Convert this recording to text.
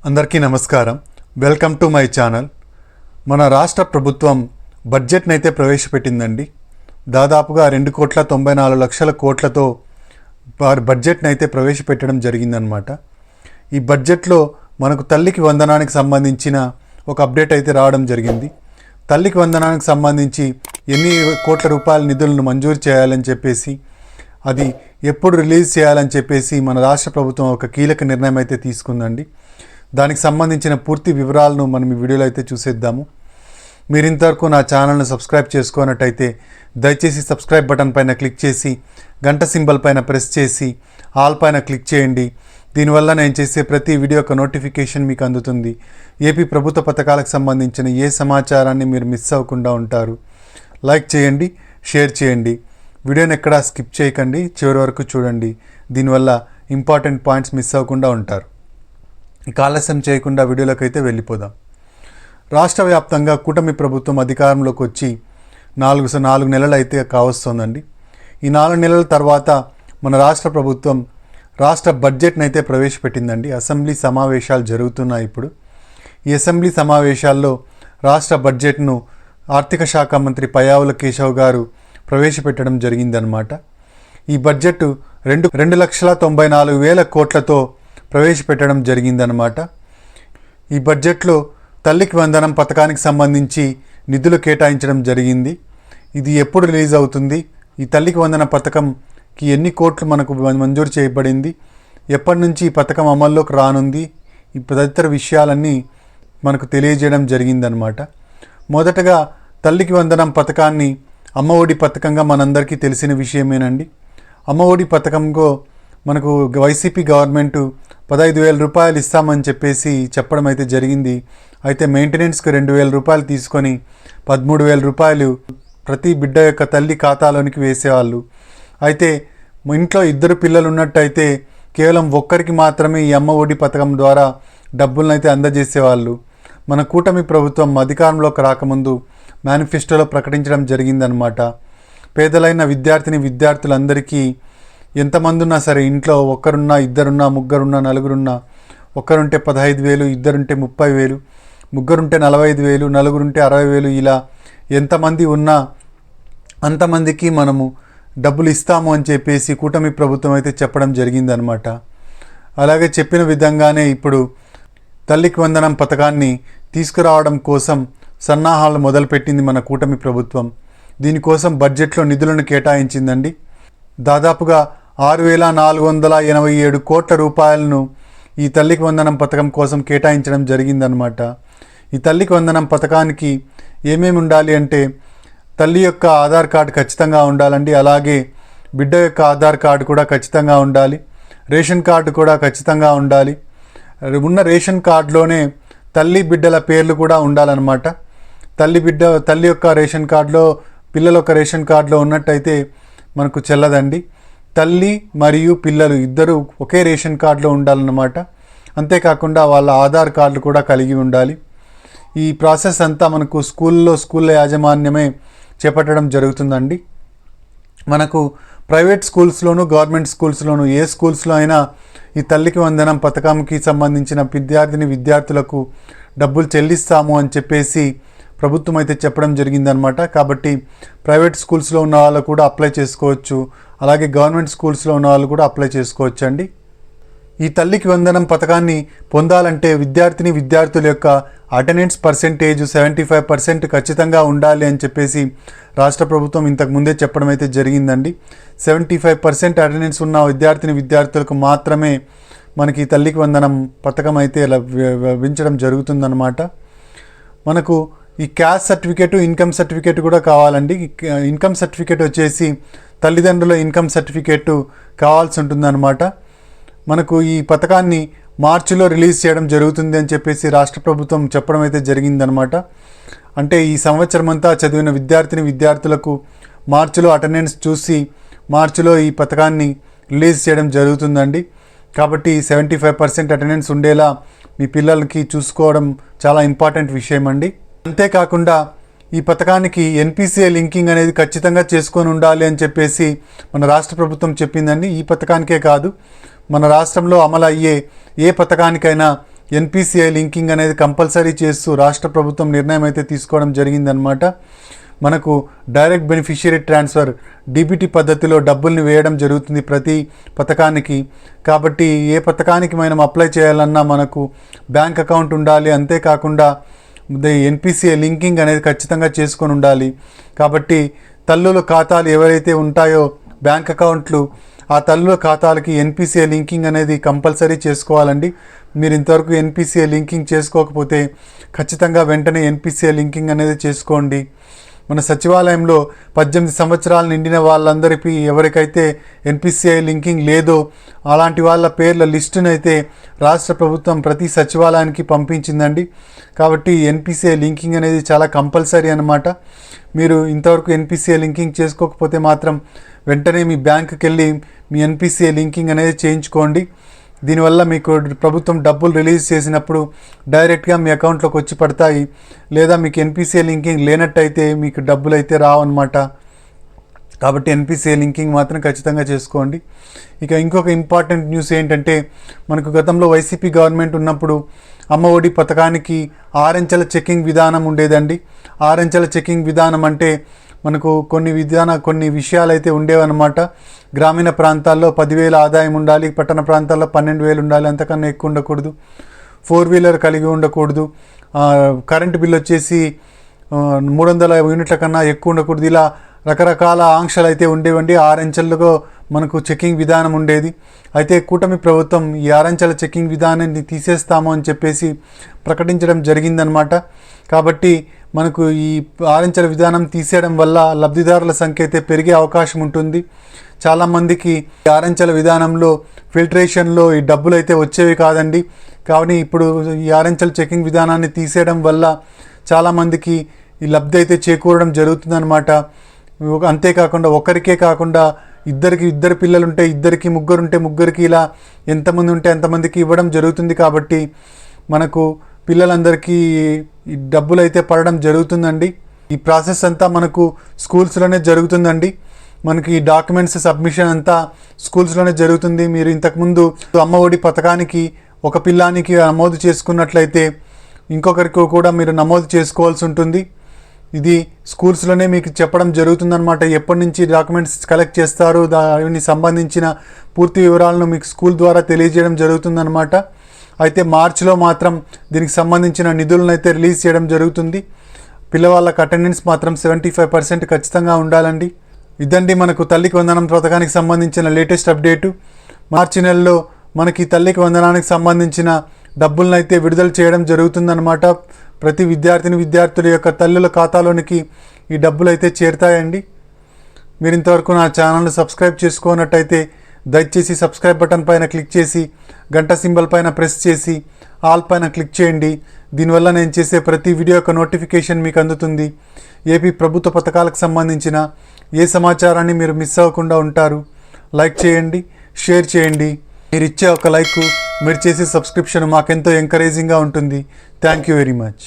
అందరికీ నమస్కారం. Welcome to my channel. మన రాష్ట్ర ప్రభుత్వం బడ్జెట్ని అయితే ప్రవేశపెట్టిందండి. దాదాపుగా 2,94,00,00,000 కోట్లతో వారి బడ్జెట్ని అయితే ప్రవేశపెట్టడం జరిగిందనమాట. ఈ బడ్జెట్లో మనకు తల్లికి వందనానికి సంబంధించిన ఒక అప్డేట్ అయితే రావడం జరిగింది. తల్లికి వందనానికి సంబంధించి ఎన్ని కోట్ల రూపాయల నిధులను మంజూరు చేయాలని చెప్పేసి, అది ఎప్పుడు రిలీజ్ చేయాలని చెప్పేసి మన రాష్ట్ర ప్రభుత్వం ఒక కీలక నిర్ణయం అయితే తీసుకుందండి. దానికి సంబంధించిన పూర్తి వివరాలను మనం ఈ వీడియోలో అయితే చూసేద్దాము. మీరు ఇంతవరకు నా ఛానల్ను సబ్స్క్రైబ్ చేసుకున్నట్టయితే దయచేసి సబ్స్క్రైబ్ బటన్ పైన క్లిక్ చేసి గంట సింబల్ పైన ప్రెస్ చేసి ఆల్ పైన క్లిక్ చేయండి. దీనివల్ల నేను చేసే ప్రతి వీడియో యొక్క నోటిఫికేషన్ మీకు అందుతుంది. ఏపీ ప్రభుత్వ పథకాలకు సంబంధించిన ఏ సమాచారాన్ని మీరు మిస్ అవ్వకుండా ఉంటారు. లైక్ చేయండి, షేర్ చేయండి. వీడియోని ఎక్కడా స్కిప్ చేయకండి, చివరి వరకు చూడండి. దీనివల్ల ఇంపార్టెంట్ పాయింట్స్ మిస్ అవ్వకుండా ఉంటారు. ఇక ఆలస్యం చేయకుండా వీడియోలోకి అయితే వెళ్ళిపోదాం. రాష్ట్ర వ్యాప్తంగా కూటమి ప్రభుత్వం అధికారంలోకి వచ్చి 4 నెలలు అయితే కావస్తోందండి. ఈ 4 నెలల తర్వాత మన రాష్ట్ర ప్రభుత్వం రాష్ట్ర బడ్జెట్ని అయితే ప్రవేశపెట్టిందండి. అసెంబ్లీ సమావేశాలు జరుగుతున్నాయి ఇప్పుడు. ఈ అసెంబ్లీ సమావేశాల్లో రాష్ట్ర బడ్జెట్ను ఆర్థిక శాఖ మంత్రి పయ్యావుల కేశవ్ గారు ప్రవేశపెట్టడం జరిగిందనమాట. ఈ బడ్జెట్ 2,94,00,000 కోట్లతో ప్రవేశపెట్టడం జరిగిందనమాట. ఈ బడ్జెట్లో తల్లికి వందనం పథకానికి సంబంధించి నిధులు కేటాయించడం జరిగింది. ఇది ఎప్పుడు రిలీజ్ అవుతుంది, ఈ తల్లికి వందన పథకంకి ఎన్ని కోట్లు మనకు మంజూరు చేయబడింది, ఎప్పటి నుంచి ఈ పథకం అమల్లోకి రానుంది, ఈ తదితర విషయాలన్నీ మనకు తెలియజేయడం జరిగిందనమాట. మొదటగా తల్లికి వందనం పథకాన్ని అమ్మఒడి పథకంగా మనందరికీ తెలిసిన విషయమేనండి. అమ్మఒడి పథకంలో మనకు వైసీపీ గవర్నమెంటు 15,000 రూపాయలు ఇస్తామని చెప్పేసి చెప్పడం అయితే జరిగింది. అయితే మెయింటెనెన్స్కి 2,000 రూపాయలు తీసుకొని 13,000 రూపాయలు ప్రతి బిడ్డ యొక్క తల్లి ఖాతాలోనికి వేసేవాళ్ళు. అయితే ఇంట్లో 2 పిల్లలు ఉన్నట్టయితే కేవలం ఒక్కరికి మాత్రమే ఈ అమ్మ ఒడి పథకం ద్వారా డబ్బులను అయితే అందజేసేవాళ్ళు. మన కూటమి ప్రభుత్వం అధికారంలోకి రాకముందు మేనిఫెస్టోలో ప్రకటించడం జరిగిందనమాట. పేదలైన విద్యార్థులందరికీ ఎంతమంది ఉన్నా సరే, ఇంట్లో ఒక్కరున్నా, 2 3 4 ఒక్కరుంటే 15,000, 2 30,000, 3 45,000, 4 60,000, ఇలా ఎంతమంది ఉన్నా అంతమందికి మనము డబ్బులు ఇస్తాము అని చెప్పేసి కూటమి ప్రభుత్వం అయితే చెప్పడం జరిగిందనమాట. అలాగే చెప్పిన విధంగానే ఇప్పుడు తల్లికి వందనం పథకాన్ని తీసుకురావడం కోసం సన్నాహాలు మొదలుపెట్టింది మన కూటమి ప్రభుత్వం. దీనికోసం బడ్జెట్లో నిధులను కేటాయించిందండి. దాదాపుగా 6,487 కోట్ల రూపాయలను ఈ తల్లికి వందనం పథకం కోసం కేటాయించడం జరిగిందనమాట. ఈ తల్లికి వందనం పథకానికి ఏమేమి ఉండాలి అంటే, తల్లి యొక్క ఆధార్ కార్డు ఖచ్చితంగా ఉండాలండి. అలాగే బిడ్డ యొక్క ఆధార్ కార్డు కూడా ఖచ్చితంగా ఉండాలి. రేషన్ కార్డు కూడా ఖచ్చితంగా ఉండాలి. ఉన్న రేషన్ కార్డులోనే తల్లి బిడ్డల పేర్లు కూడా ఉండాలన్నమాట. తల్లి యొక్క రేషన్ కార్డులో, పిల్లల యొక్క రేషన్ కార్డులో ఉన్నట్టయితే మనకు చెల్లదండి. తల్లి మరియు పిల్లలు ఇద్దరు ఒకే రేషన్ కార్డులో ఉండాలన్నమాట. అంతేకాకుండా వాళ్ళ ఆధార్ కార్డులు కూడా కలిగి ఉండాలి. ఈ ప్రాసెస్ అంతా మనకు స్కూళ్ళ యాజమాన్యమే చేపట్టడం జరుగుతుందండి. మనకు ప్రైవేట్ స్కూల్స్లోను, గవర్నమెంట్ స్కూల్స్లోను, ఏ స్కూల్స్లో అయినా ఈ తల్లికి వందనం పథకంకి సంబంధించిన విద్యార్థులకు డబ్బులు చెల్లిస్తాము అని చెప్పేసి ప్రభుత్వం అయితే చెప్పడం జరిగిందనమాట. కాబట్టి ప్రైవేట్ స్కూల్స్లో ఉన్న వాళ్ళు కూడా అప్లై చేసుకోవచ్చు. అలాగే గవర్నమెంట్ స్కూల్స్లో ఉన్న వాళ్ళు కూడా అప్లై చేసుకోవచ్చు అండి. ఈ తల్లికి వందనం పథకాన్ని పొందాలంటే విద్యార్థుల యొక్క అటెండెన్స్ పర్సెంటేజ్ 75% ఖచ్చితంగా ఉండాలి అని చెప్పేసి రాష్ట్ర ప్రభుత్వం ఇంతకుముందే చెప్పడం అయితే జరిగిందండి. 75% అటెండెన్స్ ఉన్న విద్యార్థులకు మాత్రమే మనకి తల్లికి వందనం పథకం అయితే లభించడం జరుగుతుందన్నమాట. మనకు ఈ క్యాస్ట్ సర్టిఫికేటు, ఇన్కమ్ సర్టిఫికేట్ కూడా కావాలండి. ఇన్కమ్ సర్టిఫికేట్ వచ్చేసి తల్లిదండ్రుల ఇన్కమ్ సర్టిఫికేట్ కావాల్సి ఉంటుందన్నమాట. మనకు ఈ పథకాన్ని మార్చిలో రిలీజ్ చేయడం జరుగుతుంది అని చెప్పేసి రాష్ట్ర ప్రభుత్వం చెప్పడం అయితే జరిగిందనమాట. అంటే ఈ సంవత్సరం అంతా చదివిన విద్యార్థులకు మార్చిలో అటెండెన్స్ చూసి మార్చిలో ఈ పథకాన్ని రిలీజ్ చేయడం జరుగుతుందండి. కాబట్టి 75% అటెండెన్స్ ఉండేలా మీ పిల్లలకి చూసుకోవడం చాలా ఇంపార్టెంట్ విషయం అండి. అంతేకాకుండా ఈ పథకానికి ఎన్పిసిఐ లింకింగ్ అనేది ఖచ్చితంగా చేసుకొని ఉండాలి అని చెప్పేసి మన రాష్ట్ర ప్రభుత్వం చెప్పిందండి. ఈ పథకానికే కాదు, మన రాష్ట్రంలో అమలు అయ్యే ఏ పథకానికైనా ఎన్పిసిఐ లింకింగ్ అనేది కంపల్సరీ చేస్తూ రాష్ట్ర ప్రభుత్వం నిర్ణయం అయితే తీసుకోవడం జరిగిందనమాట. మనకు డైరెక్ట్ బెనిఫిషియరీ ట్రాన్స్ఫర్ డీబీటీ పద్ధతిలో డబ్బుల్ని వేయడం జరుగుతుంది ప్రతి పథకానికి. కాబట్టి ఏ పథకానికి మనం అప్లై చేయాలన్నా మనకు బ్యాంక్ అకౌంట్ ఉండాలి. అంతేకాకుండా ఎన్పిసిఐ లింకింగ్ అనేది ఖచ్చితంగా చేసుకొని ఉండాలి. కాబట్టి తల్లుల ఖాతాలు ఎవరైతే ఉంటాయో బ్యాంక్ అకౌంట్లు, ఆ తల్లుల ఖాతాలకి ఎన్పిసిఐ లింకింగ్ అనేది కంపల్సరీ చేసుకోవాలండి. మీరు ఇంతవరకు ఎన్పిసిఐ లింకింగ్ చేసుకోకపోతే ఖచ్చితంగా వెంటనే ఎన్పిసిఐ లింకింగ్ అనేది చేసుకోండి. మన సచివాలయంలో 18 సంవత్సరాలు నిండిన వాళ్ళందరికీ ఎవరికైతే ఎన్పిసిఐ లింకింగ్ లేదో అలాంటి వాళ్ళ పేర్ల లిస్టును అయితే రాష్ట్ర ప్రభుత్వం ప్రతి సచివాలయానికి పంపించిందండి. కాబట్టి ఎన్పిసిఐ లింకింగ్ అనేది చాలా కంపల్సరీ అన్నమాట. మీరు ఇంతవరకు ఎన్పిసిఐ లింకింగ్ చేసుకోకపోతే మాత్రం వెంటనే మీ బ్యాంకుకి వెళ్ళి మీ ఎన్పిసిఐ లింకింగ్ అనేది చేయించుకోండి. దీనివల్ల మీకు ప్రభుత్వం డబ్బులు రిలీజ్ చేసినప్పుడు డైరెక్ట్గా మీ అకౌంట్లోకి వచ్చి పడతాయి. లేదా మీకు ఎన్పిసిఐ లింకింగ్ లేనట్టయితే మీకు డబ్బులు అయితే రావన్నమాట. కాబట్టి ఎన్పిసిఐ లింకింగ్ మాత్రం ఖచ్చితంగా చేసుకోండి. ఇక ఇంకొక ఇంపార్టెంట్ న్యూస్ ఏంటంటే, మనకు గతంలో వైసీపీ గవర్నమెంట్ ఉన్నప్పుడు అమ్మ ఒడి పథకానికి 6 అంచెల చెకింగ్ విధానం ఉండేదండి. 6 అంచెల చెకింగ్ విధానం అంటే మనకు కొన్ని విషయాలు అయితే ఉండేవన్నమాట. గ్రామీణ ప్రాంతాల్లో 10,000 ఆదాయం ఉండాలి, పట్టణ ప్రాంతాల్లో 12,000 ఉండాలి, అంతకన్నా ఎక్కువ ఉండకూడదు. 4 వీలర్ కలిగి ఉండకూడదు. కరెంటు బిల్ వచ్చేసి 300 యూనిట్ల కన్నా ఎక్కువ ఉండకూడదు. ఇలా రకరకాల ఆంక్షలు అయితే ఉండేవండి. 6 అంచెల్లో మనకు చెకింగ్ విధానం ఉండేది. అయితే కూటమి ప్రభుత్వం ఈ 6 అంచెల చెకింగ్ విధానాన్ని తీసేస్తాము అని చెప్పేసి ప్రకటించడం జరిగిందనమాట. కాబట్టి మనకు ఈ 6 అంచెల విధానం తీసేయడం వల్ల లబ్ధిదారుల సంఖ్య అయితే పెరిగే అవకాశం ఉంటుంది. చాలామందికి 6 అంచెల విధానంలో ఫిల్టరేషన్లో ఈ డబ్బులు అయితే వచ్చేవి కాదండి. కానీ ఇప్పుడు ఈ 6 అంచెల చెకింగ్ విధానాన్ని తీసేయడం వల్ల చాలామందికి ఈ లబ్ధి అయితే చేకూరడం జరుగుతుందన్నమాట. అంతేకాకుండా ఒకరికే కాకుండా ఇద్దరు పిల్లలు ఉంటే ఇద్దరికి, ముగ్గురుంటే ముగ్గురికి, ఇలా ఎంతమంది ఉంటే అంతమందికి ఇవ్వడం జరుగుతుంది. కాబట్టి మనకు పిల్లలందరికీ ఈ డబ్బులు అయితే పడడం జరుగుతుందండి. ఈ ప్రాసెస్ అంతా మనకు స్కూల్స్లోనే జరుగుతుందండి. మనకి ఈ డాక్యుమెంట్స్ సబ్మిషన్ అంతా స్కూల్స్లోనే జరుగుతుంది. మీరు ఇంతకుముందు అమ్మ ఒడి పథకానికి ఒక పిల్లానికి నమోదు చేసుకున్నట్లయితే ఇంకొకరికి కూడా మీరు నమోదు చేసుకోవాల్సి ఉంటుంది. ఇది స్కూల్స్లోనే మీకు చెప్పడం జరుగుతుందన్నమాట. ఎప్పటి నుంచి డాక్యుమెంట్స్ కలెక్ట్ చేస్తారు, దానికి సంబంధించిన పూర్తి వివరాలను మీకు స్కూల్ ద్వారా తెలియజేయడం జరుగుతుందన్నమాట. అయితే మార్చిలో మాత్రం దీనికి సంబంధించిన నిధులను అయితే రిలీజ్ చేయడం జరుగుతుంది. పిల్లవాళ్ళకి అటెండెన్స్ మాత్రం 75% ఖచ్చితంగా ఉండాలండి. ఇదండి మనకు తల్లికి వందనం పథకానికి సంబంధించిన లేటెస్ట్ అప్డేటు. మార్చి నెలలో మనకి తల్లికి వందనానికి సంబంధించిన డబ్బులను అయితే విడుదల చేయడం జరుగుతుందన్నమాట. ప్రతి విద్యార్థుల యొక్క తల్లుల ఖాతాలోనికి ఈ డబ్బులు అయితే చేరుతాయండి. మీరు ఇంతవరకు నా ఛానల్ని సబ్స్క్రైబ్ చేసుకున్నట్టయితే దయచేసి సబ్స్క్రైబ్ బటన్ పైన క్లిక్ చేసి గంట సింబల్ పైన ప్రెస్ చేసి ఆల్ పైన క్లిక్ చేయండి. దీనివల్ల నేను చేసే ప్రతి వీడియో యొక్క నోటిఫికేషన్ మీకు అందుతుంది. ఏపీ ప్రభుత్వ పథకాలకు సంబంధించిన ఏ సమాచారాన్ని మీరు మిస్ అవ్వకుండా ఉంటారు. లైక్ చేయండి, షేర్ చేయండి. మీరు ఇచ్చే ఒక లైక్, మీరు చేసే సబ్స్క్రిప్షన్ మాకెంతో ఎంకరేజింగ్గా ఉంటుంది. Thank you very much.